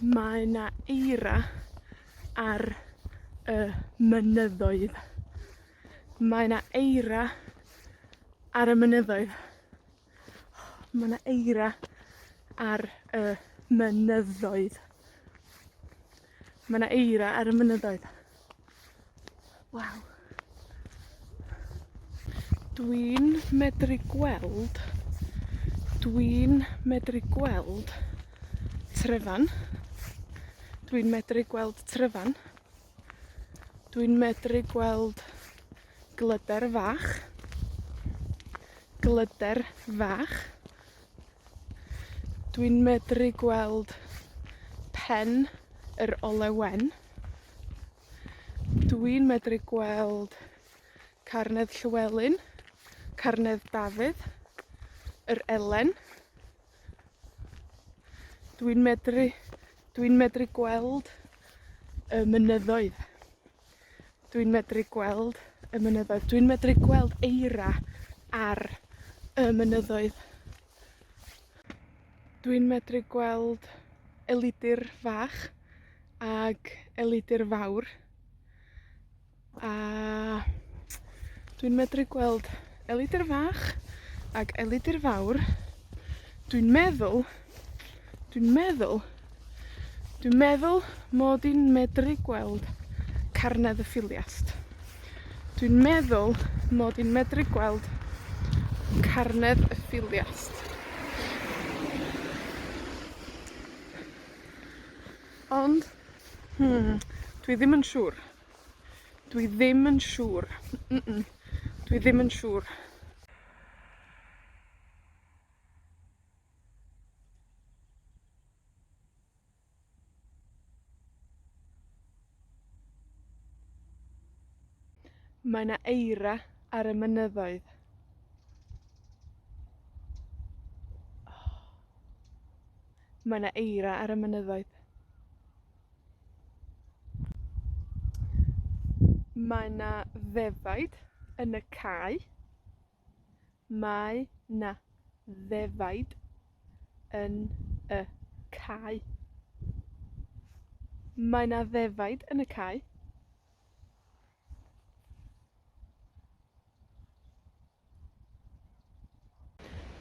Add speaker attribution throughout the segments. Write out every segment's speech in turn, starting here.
Speaker 1: Mae 'na eira ar y mynyddoedd. Mae 'na eira ar y mynyddoedd. Mae 'na eira ar y mynyddoedd. Mae 'na eira ar y mynyddoedd. Waw. Dwi'n medru gweld tryfan. Dwi'n medru gweld tryfan. Dwi'n medru gweld glyder fach. Glyder fach. Dwi'n medru gweld pen yr olewen. Dwi'n medru gweld carnedd Llywelyn, carnedd Dafydd, yr elen. Dwi'n medru gweld y mynyddoedd. Dwi'n medru gweld y mynyddoedd. Dwi'n medru gweld eira ar y mynyddoedd. Dwi'n medru gweld elidir fach ag elidir fawr. A dwi'n medru gweld elidir fach ag elidir fawr. Dwi'n meddwl mod i'n medru gweld carnedd y ffiliast. Dwi'n meddwl mod i'n medru gweld carnedd y ffiliast. Ond, dwi ddim yn siŵr. Dwi ddim yn siŵr. Dwi ddim yn siŵr. Mae 'na eira ar y mynyddoedd. Mae 'na eira ar y mynyddoedd. Mae 'na ddefaid yn y cae. Mae 'na ddefaid yn y cae. Mae 'na ddefaid yn y cae.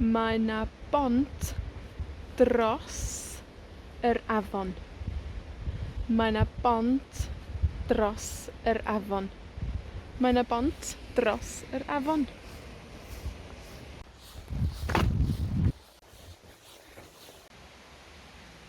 Speaker 1: Mae 'na bont dros yr afon. Mae 'na bont dros yr afon. Mae 'na bont dros yr afon.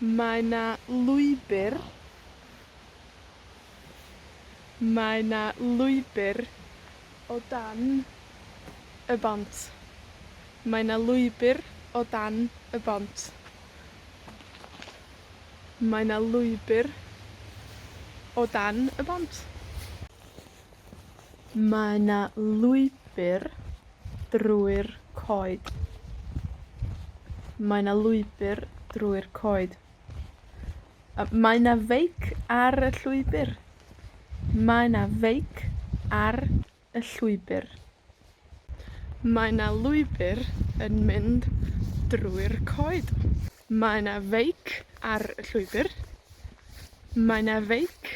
Speaker 1: Mae 'na lwybr. Mae 'na lwybr o dan y bont. Mae 'na lwybr o dan y bont. Mae 'na lwybr o dan y bont. Mae 'na lwybr drwy'r coed. Mae 'na lwybr drwy'r coed. Mae 'na feic ar y llwybr. Mae 'na feic ar y llwybr. Mae 'na lwybr yn mynd drwy'r coed. Mae 'na feic ar y llwybr. Mae 'na feic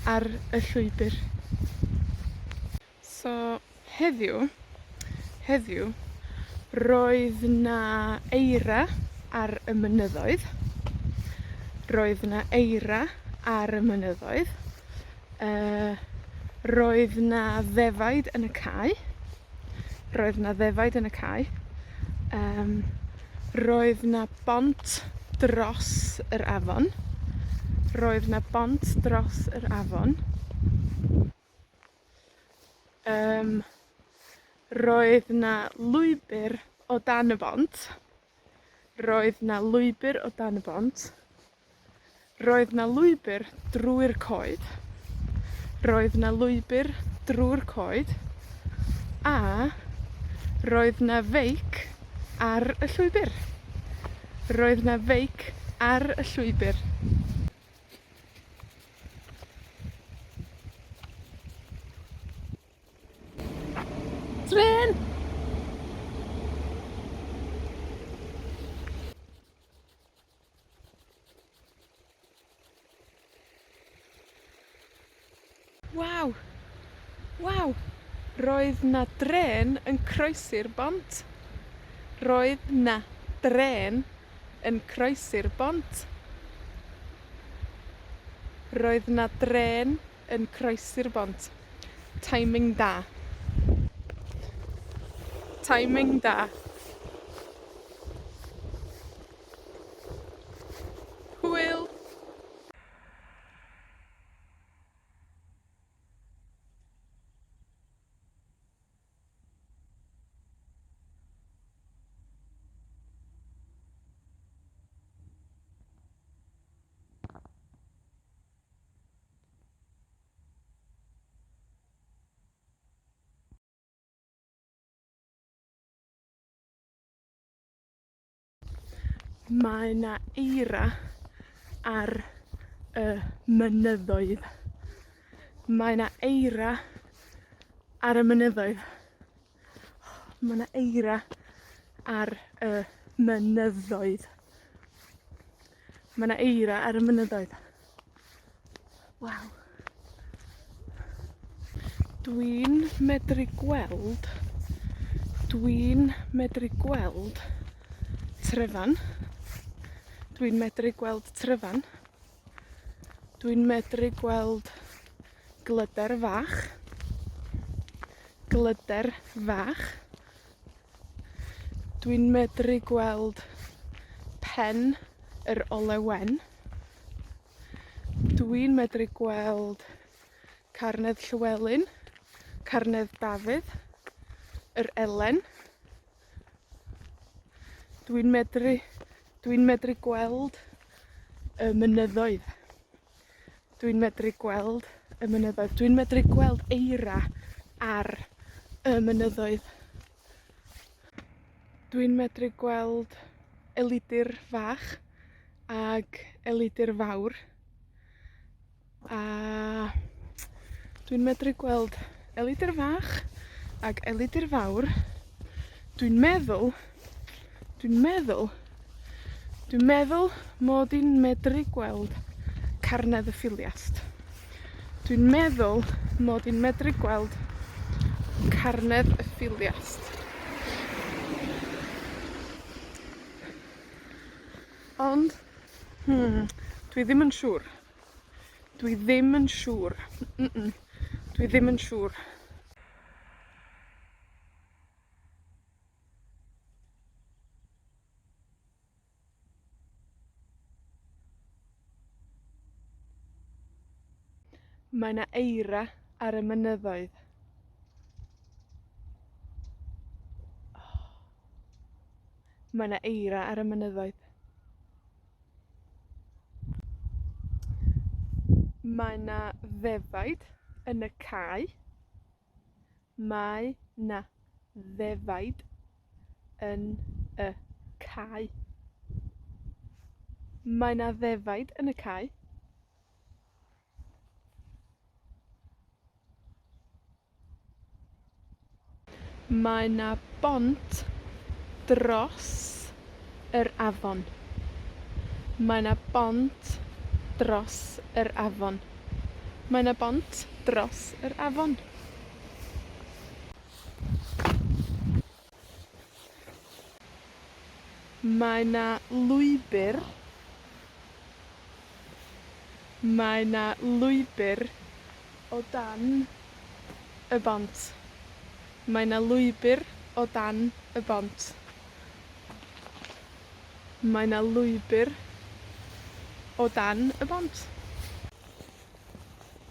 Speaker 1: ar y llwybr. So, heddiw, roedd 'na eira ar y mynyddoedd. Roedd 'na eira ar y mynyddoedd. Roedd 'na ddefaid yn y cae. Roedd 'na ddefaid yn y cae. Roedd 'na bont dros yr afon. Roedd 'na bont dros yr afon. Roedd 'na lwybr o dan y bont. Roedd 'na lwybr o dan y bont. Roedd 'na lwybr drwy'r coed. Roedd 'na lwybr drwy'r coed. A roedd 'na feic ar y llwybr. Roedd 'na feic ar y llwybr. TRêN! Waw! Waw! Roedd 'na drên yn croesi'r bont. Roedd 'na drên yn croesi'r bont. Roedd 'na drên yn croesi'r bont. Timing da. Timing da. Hwyl! Mae 'na eira ar y mynyddoedd. Mae 'na eira ar y mynyddoedd. Mae 'na eira ar y mynyddoedd. Mae 'na eira ar y mynyddoedd. Waw. Dwi'n medru gweld tryfan. Dwi'n medru gweld tryfan. Dwi'n medru gweld glyder fach. Glyder fach. Dwi'n medru gweld pen yr olewen. Dwi'n medru gweld carnedd Llywelyn, carnedd Dafydd, yr elen. Dwi'n medru gweld y mynyddoedd. Dwi'n medru gweld y mynyddoedd. Dwi'n medru gweld eira ar y mynyddoedd. Dwi'n medru gweld elidir fach ag elidir fawr. A dwi'n medru gweld elidir fach ag elidir fawr. Dwi'n meddwl mod i'n medru gweld carnedd y ffiliast. Dwi'n meddwl mod i'n medru gweld carnedd y ffiliast. Ond, dwi ddim yn siŵr. Dwi ddim yn siŵr. Dwi ddim yn siŵr. Mae 'na eira ar y mynyddoedd. Mae 'na eira ar y mynyddoedd. Mae 'na ddefaid yn y cae. Mae 'na ddefaid yn y cae. Mae 'na ddefaid yn y cae. Mae 'na bont dros yr afon. Mae 'na bont dros yr afon. Mae 'na bont dros yr afon. Mae 'na lwybr. Mae 'na lwybr o dan y bont. Mae 'na lwybr o dan y bont. Mae 'na lwybr o dan y bont.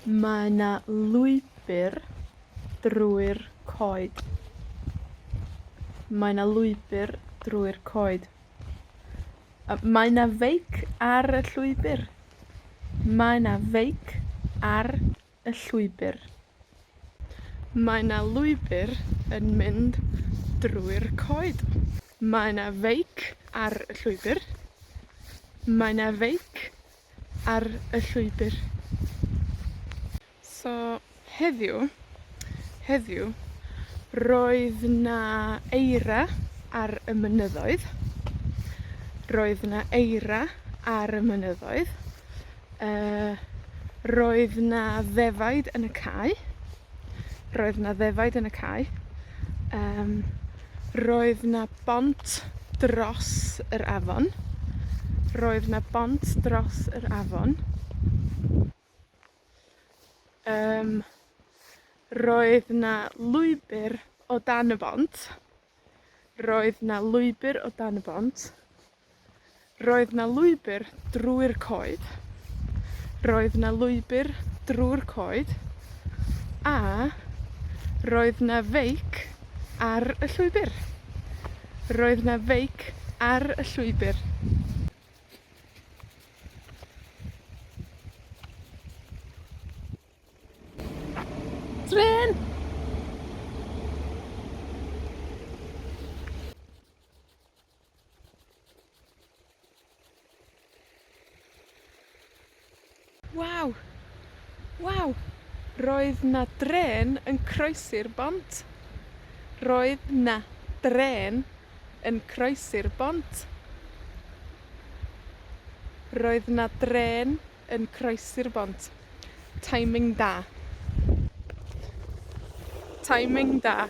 Speaker 1: Mae 'na lwybr drwy'r coed. Mae 'na lwybr drwy'r coed. Mae 'na feic ar y llwybr. Mae 'na feic ar y llwybr. Mae 'na lwybr yn mynd drwy'r coed. Mae 'na feic ar y llwybr. Mae 'na feic ar y llwybr. So, heddiw, roedd 'na eira ar y mynyddoedd. Roedd 'na eira ar y mynyddoedd. Roedd 'na ddefaid yn y cae. Roedd 'na ddefaid yn y cae. Roedd 'na bont dros yr afon. Roedd 'na bont dros yr afon. Roedd 'na lwybr o dan y bont. Roedd 'na lwybr o dan y bont. Roedd 'na lwybr drwy'r coed. Roedd 'na lwybr drwy'r coed. A roedd 'na feic ar y llwybr. Roedd 'na feic ar y llwybr. TRÊN! Waw! Waw! Roedd 'na drên yn croesi'r bont. Roedd 'na drên yn croesi'r bont. Roedd 'na drên yn croesi'r bont. Timing da. Timing da.